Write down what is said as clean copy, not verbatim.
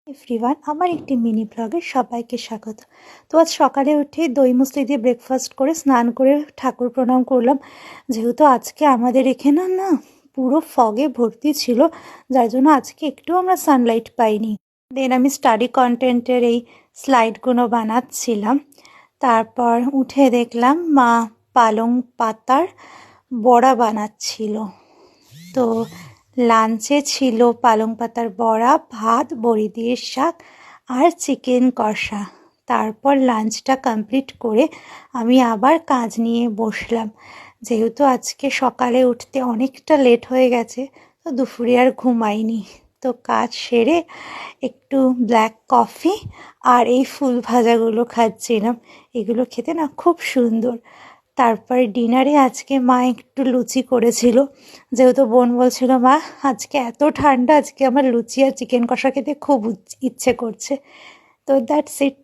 Everyone, আমার একটি mini ব্লগে সবাইকে স্বাগত। তো আজ সকালে উঠে দই মুসলি দিয়ে ব্রেকফাস্ট করে স্নান করে ঠাকুর প্রণাম করলাম। যেহেতু আজকে আমাদের এখানে না পুরো ফগে ভর্তি ছিল, যার জন্য আজকে একটু আমরা সানলাইট পাইনি। দেন আমি স্টাডি কন্টেন্টের এই স্লাইডগুলো বানাচ্ছিলাম। তারপর উঠে দেখলাম মা পালং পাতার বড়া বানাচ্ছিল। তো লাঞ্চে ছিল পালং পাতার বড়া, ভাত, বড়ি দিয়ে শাক আর চিকেন কষা। তারপর লাঞ্চটা কমপ্লিট করে আমি আবার কাজ নিয়ে বসলাম। যেহেতু আজকে সকালে উঠতে অনেকটা লেট হয়ে গেছে, তো দুপুরে আর ঘুমাইনি। তো কাজ সেরে একটু ব্ল্যাক কফি আর এই ফুল ভাজাগুলো খাচ্ছিলাম। এগুলো খেতে না খুব সুন্দর। তারপর ডিনারে আজকে মা একটু লুচি করেছিল। যেহেতু বোন বলছিল, মা আজকে এত ঠান্ডা, আজকে আমার লুচি আর চিকেন কষা খেতে খুব ইচ্ছে করছে। তো দ্যাটস ইট।